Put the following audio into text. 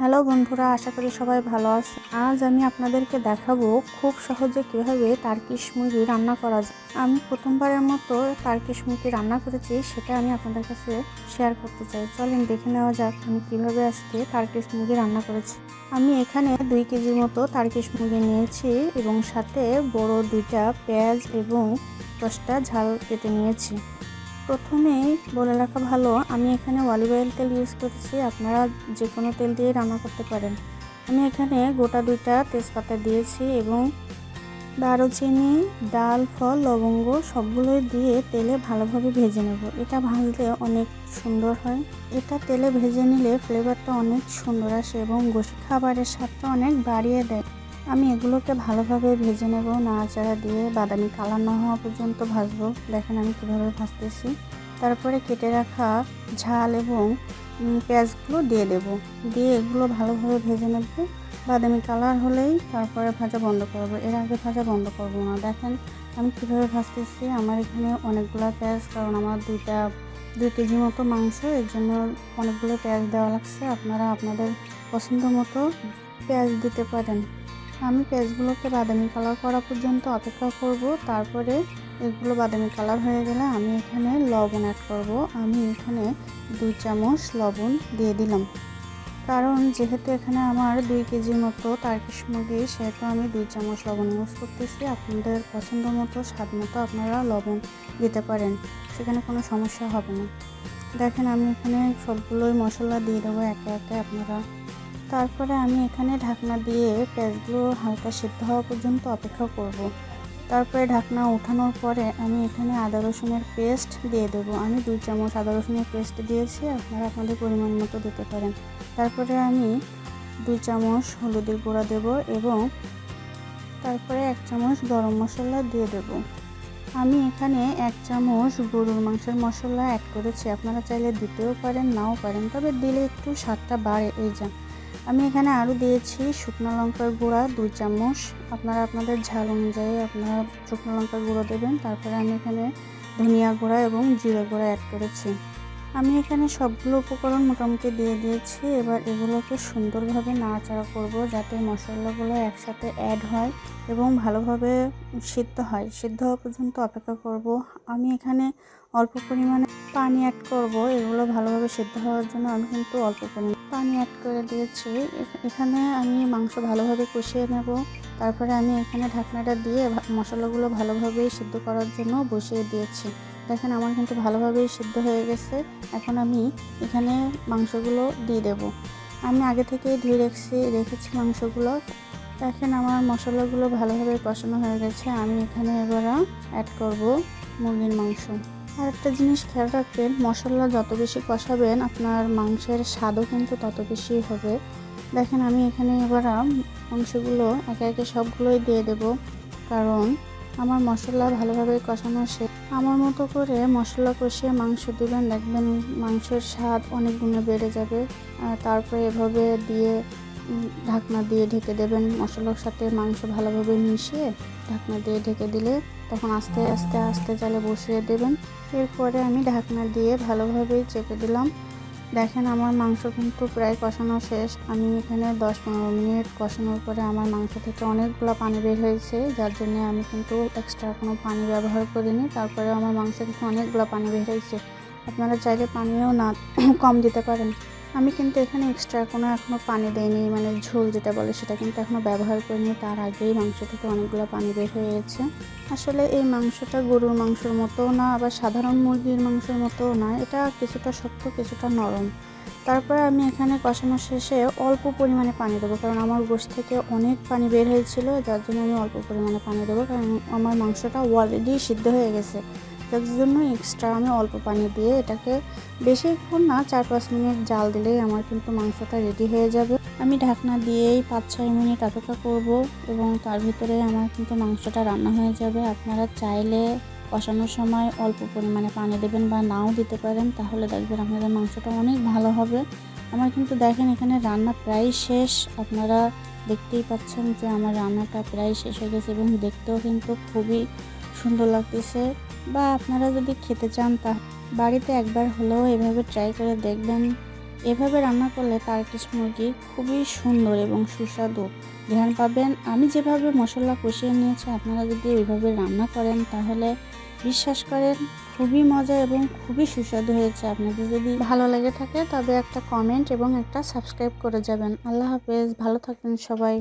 Hello বন্ধুরা, আশা করি সবাই ভালো আছে। আজ আমি আপনাদেরকে দেখাবো খুব সহজে কিভাবে টার্কিশ মুরগি রান্না করা যায়। আমি প্রথমবারের মতো টার্কিশ মুরগি রান্না করেছি, সেটা আমি আপনাদের কাছে শেয়ার করতে চাই। চলেন দেখে নেওয়া যাক আমি কিভাবে আজকে টার্কিশ মুরগি রান্না করেছি। আমি এখানে 2 কেজির মতো টার্কিশ মুরগি নিয়েছি এবং সাথে বড় 2টা পেঁয়াজ এবং 10টা ঝাল কেটে নিয়েছি। প্রথমেই বলে রাখা ভালো, আমি এখানে অলিভ অয়েল তেল ইউজ করেছি, আপনারা যে কোনো তেল দিয়ে রান্না করতে পারেন। আমি এখানে গোটা 2টা তেজপাতা দিয়েছি এবং দারুচিনি, ডাল, ফল, লবঙ্গ সবগুলোই দিয়ে তেলে ভালোভাবে ভেজে নেব। এটা ভাজলে অনেক সুন্দর হয়। এটা তেলে ভেজে নিলে ফ্লেভারটা অনেক সুন্দর আসে এবং খাবারের স্বাদটা অনেক বাড়িয়ে দেয়। আমি এগুলোকে ভালোভাবে ভেজে নেব, নাড়াচাড়া দিয়ে বাদামি কালার না হওয়া পর্যন্ত ভাজবো। দেখেন আমি কিভাবে ভাজতেছি। তারপরে কেটে রাখা ঝাল এবং পেঁয়াজগুলো দিয়ে দেব, দিয়ে এগুলো ভালোভাবে ভেজে নেব। বাদামি কালার হলেই তারপরে ভাজা বন্ধ করব, এর আগে ভাজা বন্ধ করব না। দেখেন আমি কিভাবে ভাজতেছি। আমার এখানে অনেকগুলো পেঁয়াজ, কারণ আমার 2 কেজি মতো মাংস, এর জন্য অনেকগুলো পেঁয়াজ দেওয়া লাগছে। আপনারা আপনাদের পছন্দ মতো পেঁয়াজ দিতে পারেন। আমি পেঁয়াজগুলোকে বাদামি কালার করা পর্যন্ত অপেক্ষা করব। তারপরে এগুলো বাদামি কালার হয়ে গেলে আমি এখানে লবণ অ্যাড করব। আমি এখানে 2 চামচ লবণ দিয়ে দিলাম, কারণ যেহেতু এখানে আমার 2 কেজির মতো টার্কিশ মুরগি, সেহেতু আমি 2 চামচ লবণ ইউজ করতেছি। আপনাদের পছন্দ মতো, স্বাদ মতো আপনারা লবণ দিতে পারেন, সেখানে কোনো সমস্যা হবে না। দেখেন আমি এখানে সবগুলোই মশলা দিয়ে দেবো একে একে আপনারা। তারপরে আমি এখানে ঢাকনা দিয়ে পেঁয়াজগুলো হালকা সিদ্ধ হওয়া পর্যন্ত অপেক্ষা করব। তারপরে ঢাকনা ওঠানোর পরে আমি এখানে আদা রসুনের পেস্ট দিয়ে দেবো। আমি 2 চামচ আদা রসুনের পেস্ট দিয়েছি, আপনারা আপনাদের পরিমাণ মতো দিতে পারেন। তারপরে আমি 2 চামচ হলুদের গুঁড়া দেব এবং তারপরে 1 চামচ গরম মশলা দিয়ে দেব। আমি এখানে 1 চামচ গরুর মাংসের মশলা অ্যাড করেছি, আপনারা চাইলে দিতেও পারেন, নাও পারেন, তবে দিলে একটু স্বাদটা বাড়ে। এই যা আমি এখানে আরও দিয়েছি শুকনো লঙ্কার গুঁড়া 2 চামচ, আপনারা আপনাদের ঝাল অনুযায়ী আপনারা শুকনো লঙ্কার গুঁড়ো দেবেন। তারপরে আমি এখানে ধনিয়া গুঁড়া এবং জিরে গুঁড়া অ্যাড করেছি। আমি এখানে সবগুলো উপকরণ মোটামুটি দিয়ে দিয়েছি। এবার এগুলোকে সুন্দরভাবে নাড়াচাড়া করব, যাতে মশলাগুলো একসাথে অ্যাড হয় এবং ভালোভাবে সিদ্ধ হয়। সিদ্ধ হওয়া পর্যন্ত অপেক্ষা করব। আমি এখানে অল্প পরিমাণে পানি অ্যাড করব, এগুলো ভালোভাবে সিদ্ধ হওয়ার জন্য আমি কিন্তু অল্প পরিমাণে পানি অ্যাড করে দিয়েছি। এখানে আমি মাংস ভালোভাবে কষিয়ে নেব। তারপরে আমি এখানে ঢাকনাটা দিয়ে মশলাগুলো ভালোভাবে সিদ্ধ করার জন্য বসিয়ে দিয়েছি। দেখেন আমার কিন্তু ভালোভাবেই সিদ্ধ হয়ে গেছে। এখন আমি এখানে মাংসগুলো দিয়ে দেব। আমি আগে থেকেই ধুয়ে রেখেছি মাংসগুলো। দেখেন আমার মশলাগুলো ভালোভাবে কষানো হয়ে গেছে। আমি এখানে এবার অ্যাড করব মুরগির মাংস। আর একটা জিনিস খেয়াল রাখবেন, মশলা যত বেশি কষাবেন আপনার মাংসের স্বাদও কিন্তু তত বেশি হবে। দেখেন আমি এখানে এবার মাংসগুলো একে একে সবগুলোই দিয়ে দেব, কারণ আমার মশলা ভালোভাবে কষানো শেষ। আমার মতো করে মশলা কষিয়ে মাংস দিবেন, দেখবেন মাংসের স্বাদ অনেক গুণে বেড়ে যাবে। তারপরে এভাবে দিয়ে ঢাকনা দিয়ে ঢেকে দেবেন। মশলার সাথে মাংস ভালোভাবে মিশিয়ে ঢাকনা দিয়ে ঢেকে দিলে তখন আস্তে আস্তে আস্তে জালে বসিয়ে দেবেন। এরপরে আমি ঢাকনা দিয়ে ভালোভাবে চেপে দিলাম। দেখেন আমার মাংস কিন্তু প্রায় কষানো শেষ। আমি এখানে 10-15 মিনিট কষানোর পরে আমার মাংস থেকে অনেকগুলো পানি বের হয়েছে, যার জন্য আমি কিন্তু এক্সট্রা কোনো পানি ব্যবহার করিনি। তারপরে আমার মাংস থেকে অনেকগুলো পানি বের হয়েছে, আপনারা চাইলে পানিও না কম দিতে পারেন। আমি কিন্তু এখানে এক্সট্রা এখনও পানি দেইনি, মানে ঝোল যেটা বলে সেটা কিন্তু এখনও ব্যবহার করিনি। তার আগেই মাংস থেকে অনেকগুলো পানি বের হয়ে গেছে। আসলে এই মাংসটা গরুর মাংসের মতোও না, আবার সাধারণ মুরগির মাংসের মতোও না, এটা কিছুটা শক্ত কিছুটা নরম। তারপরে আমি এখানে কষানো শেষে অল্প পরিমাণে পানি দেবো, কারণ আমার গোশত থেকে অনেক পানি বের হয়েছিল, যার জন্য আমি অল্প পরিমাণে পানি দেবো, কারণ আমার মাংসটা অলরেডি সিদ্ধ হয়ে গেছে। যার জন্য এক্সট্রা আমি অল্প পানি দিয়ে এটাকে বেশিক্ষণ না 4-5 মিনিট জাল দিলেই আমার কিন্তু মাংসটা রেডি হয়ে যাবে। আমি ঢাকনা দিয়েই 5-6 মিনিট অপেক্ষা করব এবং তার ভিতরে আমার কিন্তু মাংসটা রান্না হয়ে যাবে। আপনারা চাইলে কষানোর সময় অল্প পরিমাণে পানি দেবেন বা নাও দিতে পারেন, তাহলে দেখবেন আপনাদের মাংসটা অনেক ভালো হবে। আমার কিন্তু দেখেন এখানে রান্না প্রায় শেষ, আপনারা দেখতেই পাচ্ছেন যে আমার রান্নাটা প্রায় শেষ হয়ে গেছে এবং দেখতেও কিন্তু খুবই সুন্দর লাগতেছে। বা আপনারা যদি খেতে চান তা বাড়িতে একবার হলেও এভাবে ট্রাই করে দেখবেন, এভাবে রান্না করলে টার্কিশ মুরগি খুবই সুন্দর এবং সুস্বাদু ঘ্রাণ পাবেন। আমি যেভাবে মশলা কষিয়ে নিয়েছি, আপনারা যদি ওইভাবে রান্না করেন তাহলে বিশ্বাস করেন খুবই মজা এবং খুবই সুস্বাদু হয়েছে। আপনাদের যদি ভালো লেগে থাকে তবে একটা কমেন্ট এবং একটা সাবস্ক্রাইব করে যাবেন। আল্লাহ হাফেজ, ভালো থাকবেন সবাই।